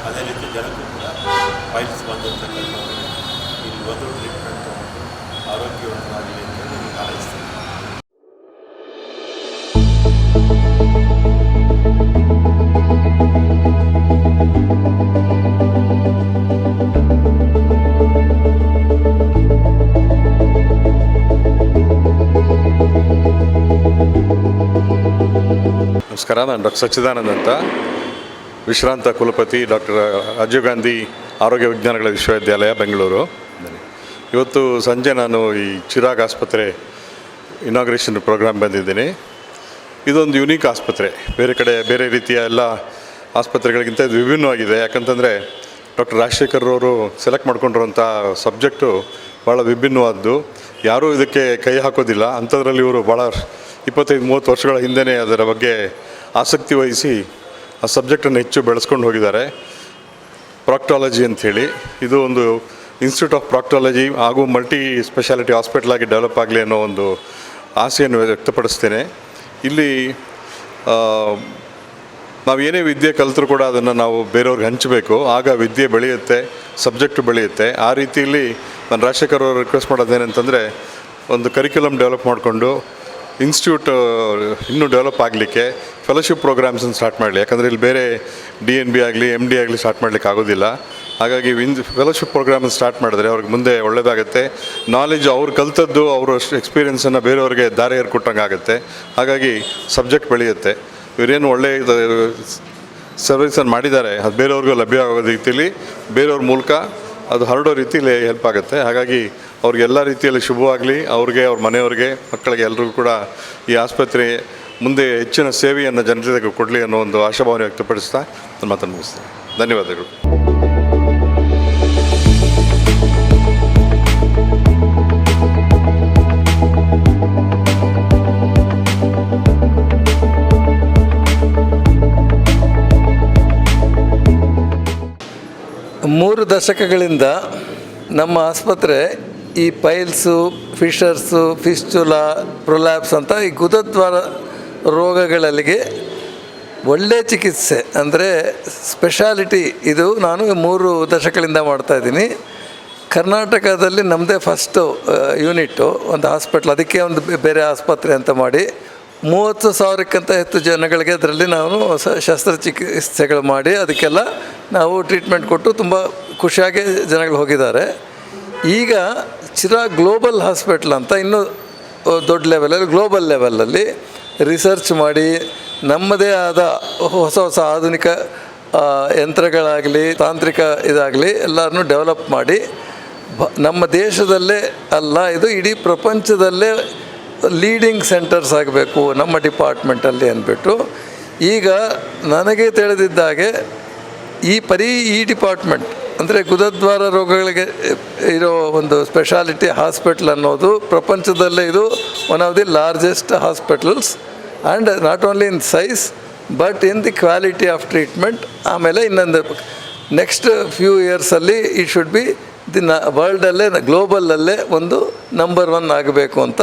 ಅದೇ ರೀತಿ ಜನಕ್ಕೂ ಕೂಡ ಫೈಲ್ಸ್ ಬಂದಿರ್ತಕ್ಕಂಥವ್ರಿಗೆ ಇಲ್ಲಿ ಒಂದು ಟ್ರೀಟ್ಮೆಂಟ್ ತೊಗೊಂಡು ಆರೋಗ್ಯವಂತರಾಗಲಿ ಅಂತೇಳಿ ಹಾರೈಸ್ತೀನಿ. ನಮಸ್ಕಾರ, ನಾನು ಡಾಕ್ಟರ್ ಸಚ್ಚಿದಾನಂದ್ ಅಂತ, ವಿಶ್ರಾಂತ ಕುಲಪತಿ ಡಾಕ್ಟರ್ ರಾಜೀವ್ ಗಾಂಧಿ ಆರೋಗ್ಯ ವಿಜ್ಞಾನಗಳ ವಿಶ್ವವಿದ್ಯಾಲಯ ಬೆಂಗಳೂರು. ಇವತ್ತು ಸಂಜೆ ನಾನು ಈ ಚಿರಾಗ್ ಆಸ್ಪತ್ರೆ ಇನಾಗ್ರೇಷನ್ ಪ್ರೋಗ್ರಾಮ್ ಬಂದಿದ್ದೀನಿ. ಇದೊಂದು ಯುನೀಕ್ ಆಸ್ಪತ್ರೆ, ಬೇರೆ ಕಡೆ ಬೇರೆ ರೀತಿಯ ಎಲ್ಲ ಆಸ್ಪತ್ರೆಗಳಿಗಿಂತ ಇದು ವಿಭಿನ್ನವಾಗಿದೆ. ಯಾಕಂತಂದರೆ ಡಾಕ್ಟರ್ ರಾಜಶೇಖರ್ ಅವರು ಸೆಲೆಕ್ಟ್ ಮಾಡ್ಕೊಂಡಿರುವಂಥ ಸಬ್ಜೆಕ್ಟು ಭಾಳ ವಿಭಿನ್ನವಾದ್ದು, ಯಾರೂ ಇದಕ್ಕೆ ಕೈ ಹಾಕೋದಿಲ್ಲ. ಅಂಥದ್ರಲ್ಲಿ ಇವರು ಭಾಳ 25-30 ವರ್ಷಗಳ ಹಿಂದೆ ಅದರ ಬಗ್ಗೆ ಆಸಕ್ತಿ ವಹಿಸಿ ಆ ಸಬ್ಜೆಕ್ಟನ್ನು ಹೆಚ್ಚು ಬೆಳೆಸ್ಕೊಂಡು ಹೋಗಿದ್ದಾರೆ. ಪ್ರಾಕ್ಟಾಲಜಿ ಅಂಥೇಳಿ ಇದು ಒಂದು ಇನ್ಸ್ಟಿಟ್ಯೂಟ್ ಆಫ್ ಪ್ರಾಕ್ಟಾಲಜಿ ಹಾಗೂ ಮಲ್ಟಿ ಸ್ಪೆಷಾಲಿಟಿ ಹಾಸ್ಪಿಟಲ್ ಆಗಿ ಡೆವಲಪ್ ಆಗಲಿ ಅನ್ನೋ ಒಂದು ಆಸೆಯನ್ನು ವ್ಯಕ್ತಪಡಿಸ್ತೇನೆ. ಇಲ್ಲಿ ನಾವು ಏನೇ ವಿದ್ಯೆ ಕಲಿತರೂ ಕೂಡ ಅದನ್ನು ನಾವು ಬೇರೆಯವ್ರಿಗೆ ಹಂಚಬೇಕು, ಆಗ ವಿದ್ಯೆ ಬೆಳೆಯುತ್ತೆ, ಸಬ್ಜೆಕ್ಟು ಬೆಳೆಯುತ್ತೆ. ಆ ರೀತಿಯಲ್ಲಿ ನಾನು ರಾಜಶೇಖರ್ ಅವರು ರಿಕ್ವೆಸ್ಟ್ ಮಾಡೋದೇನೆಂತಂದರೆ, ಒಂದು ಕರಿಕ್ಯುಲಮ್ ಡೆವಲಪ್ ಮಾಡಿಕೊಂಡು ಇನ್ಸ್ಟಿಟ್ಯೂಟ್ ಇನ್ನೂ ಡೆವಲಪ್ ಆಗಲಿಕ್ಕೆ ಫೆಲೋಶಿಪ್ ಪ್ರೋಗ್ರಾಮ್ಸನ್ನು ಸ್ಟಾರ್ಟ್ ಮಾಡಲಿ. ಯಾಕಂದರೆ ಇಲ್ಲಿ ಬೇರೆ DNB ಆಗಲಿ MD ಆಗಲಿ ಸ್ಟಾರ್ಟ್ ಮಾಡಲಿಕ್ಕೆ ಆಗೋದಿಲ್ಲ. ಹಾಗಾಗಿ ಫೆಲೋಶಿಪ್ ಪ್ರೋಗ್ರಾಮನ್ನು ಸ್ಟಾರ್ಟ್ ಮಾಡಿದ್ರೆ ಅವ್ರಿಗೆ ಮುಂದೆ ಒಳ್ಳೆಯದಾಗುತ್ತೆ. ನಾಲೆಜ್ ಅವ್ರು ಕಲಿತದ್ದು ಅವರ ಎಕ್ಸ್ಪೀರಿಯೆನ್ಸನ್ನು ಬೇರೆಯವ್ರಿಗೆ ದಾರಿ ಕೊಟ್ಟಂಗೆ ಆಗುತ್ತೆ. ಹಾಗಾಗಿ ಸಬ್ಜೆಕ್ಟ್ ಬೆಳೆಯುತ್ತೆ. ಇವರೇನು ಒಳ್ಳೆಯ ಸರ್ವಿಸನ್ನು ಮಾಡಿದ್ದಾರೆ, ಅದು ಬೇರೆಯವ್ರಿಗೂ ಲಭ್ಯ ಆಗೋ ರೀತಿಯಲ್ಲಿ ಬೇರೆಯವ್ರ ಮೂಲಕ ಅದು ಹರಡೋ ರೀತಿಯಲ್ಲಿ ಹೆಲ್ಪ್ ಆಗುತ್ತೆ. ಹಾಗಾಗಿ ಅವ್ರಿಗೆಲ್ಲ ರೀತಿಯಲ್ಲಿ ಶುಭವಾಗಲಿ, ಅವ್ರಿಗೆ, ಅವ್ರ ಮನೆಯವ್ರಿಗೆ, ಮಕ್ಕಳಿಗೆ ಎಲ್ರಿಗೂ ಕೂಡ ಈ ಆಸ್ಪತ್ರೆ ಮುಂದೆ ಹೆಚ್ಚಿನ ಸೇವೆಯನ್ನು ಜನತೆಗೆ ಕೊಡಲಿ ಅನ್ನೋ ಒಂದು ಆಶಾಭಾವನೆ ವ್ಯಕ್ತಪಡಿಸ್ತಾ ನಾನು ಮಾತನ್ನು ಮುಗಿಸ್ತೇನೆ. ಧನ್ಯವಾದಗಳು. ಮೂರು ದಶಕಗಳಿಂದ ನಮ್ಮ ಆಸ್ಪತ್ರೆ ಈ ಪೈಲ್ಸು, ಫಿಷರ್ಸು, ಫಿಸ್ಚುಲಾ, ಪ್ರೊಲ್ಯಾಪ್ಸ್ ಅಂತ ಈ ಗುದದ್ವಾರ ರೋಗಗಳಿಗೆ ಒಳ್ಳೆಯ ಚಿಕಿತ್ಸೆ ಅಂದರೆ ಸ್ಪೆಷಾಲಿಟಿ ಇದು ನಾನು 3 ದಶಕಗಳಿಂದ ಮಾಡ್ತಾಯಿದ್ದೀನಿ. ಕರ್ನಾಟಕದಲ್ಲಿ ನಮ್ಮದೇ ಫಸ್ಟು ಯೂನಿಟ್ಟು ಒಂದು ಹಾಸ್ಪಿಟ್ಲ್, ಅದಕ್ಕೆ ಒಂದು ಬೇರೆ ಆಸ್ಪತ್ರೆ ಅಂತ ಮಾಡಿ 30,000ಕ್ಕಿಂತ ಹೆಚ್ಚು ಜನಗಳಿಗೆ ಅದರಲ್ಲಿ ನಾವು ಶಸ್ತ್ರಚಿಕಿತ್ಸೆಗಳು ಮಾಡಿ ಅದಕ್ಕೆಲ್ಲ ನಾವು ಟ್ರೀಟ್ಮೆಂಟ್ ಕೊಟ್ಟು ತುಂಬ ಖುಷಿಯಾಗಿ ಜನಗಳು ಹೋಗಿದ್ದಾರೆ. ಈಗ ಚಿರಾಗ್ ಗ್ಲೋಬಲ್ ಹಾಸ್ಪಿಟ್ಲ್ ಅಂತ ಇನ್ನೂ ದೊಡ್ಡ ಲೆವೆಲಲ್ಲಿ, ಗ್ಲೋಬಲ್ ಲೆವೆಲಲ್ಲಿ ರಿಸರ್ಚ್ ಮಾಡಿ ನಮ್ಮದೇ ಆದ ಹೊಸ ಹೊಸ ಆಧುನಿಕ ಯಂತ್ರಗಳಾಗಲಿ, ತಾಂತ್ರಿಕ ಇದಾಗಲಿ ಎಲ್ಲರನ್ನೂ ಡೆವಲಪ್ ಮಾಡಿ ನಮ್ಮ ದೇಶದಲ್ಲೇ ಅಲ್ಲ, ಇದು ಇಡೀ ಪ್ರಪಂಚದಲ್ಲೇ ಲೀಡಿಂಗ್ ಸೆಂಟರ್ಸ್ ಆಗಬೇಕು ನಮ್ಮ ಡಿಪಾರ್ಟ್ಮೆಂಟಲ್ಲಿ ಅಂದ್ಬಿಟ್ಟು ಈಗ ನನಗೆ ತಿಳಿದಿದ್ದಾಗೆ ಈ ಡಿಪಾರ್ಟ್ಮೆಂಟ್ ಅಂದರೆ ಗುದದ್ವಾರ ರೋಗಗಳಿಗೆ ಇರೋ ಒಂದು ಸ್ಪೆಷಾಲಿಟಿ ಹಾಸ್ಪಿಟ್ಲ್ ಅನ್ನೋದು ಪ್ರಪಂಚದಲ್ಲೇ ಇದು one of the largest hospitals and not only in size but in the quality of treatment. ಆಮೇಲೆ ಇನ್ನೊಂದು ನೆಕ್ಸ್ಟ್ ಫ್ಯೂ ಇಯರ್ಸಲ್ಲಿ ಇಟ್ ಶುಡ್ ಬಿ ದಿ ವರ್ಲ್ಡಲ್ಲೇ, ಗ್ಲೋಬಲಲ್ಲೇ ಒಂದು ನಂಬರ್ 1 ಆಗಬೇಕು ಅಂತ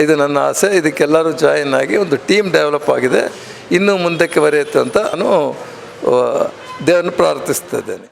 ಇದು ನನ್ನ ಆಸೆ. ಇದಕ್ಕೆಲ್ಲರೂ ಜಾಯಿನ್ ಆಗಿ ಒಂದು ಟೀಮ್ ಡೆವಲಪ್ ಆಗಿದೆ, ಇನ್ನೂ ಮುಂದಕ್ಕೆ ಬರೆಯುತ್ತೆ ಅಂತ ನಾನು ದೇವರನ್ನು ಪ್ರಾರ್ಥಿಸ್ತಿದ್ದೇನೆ.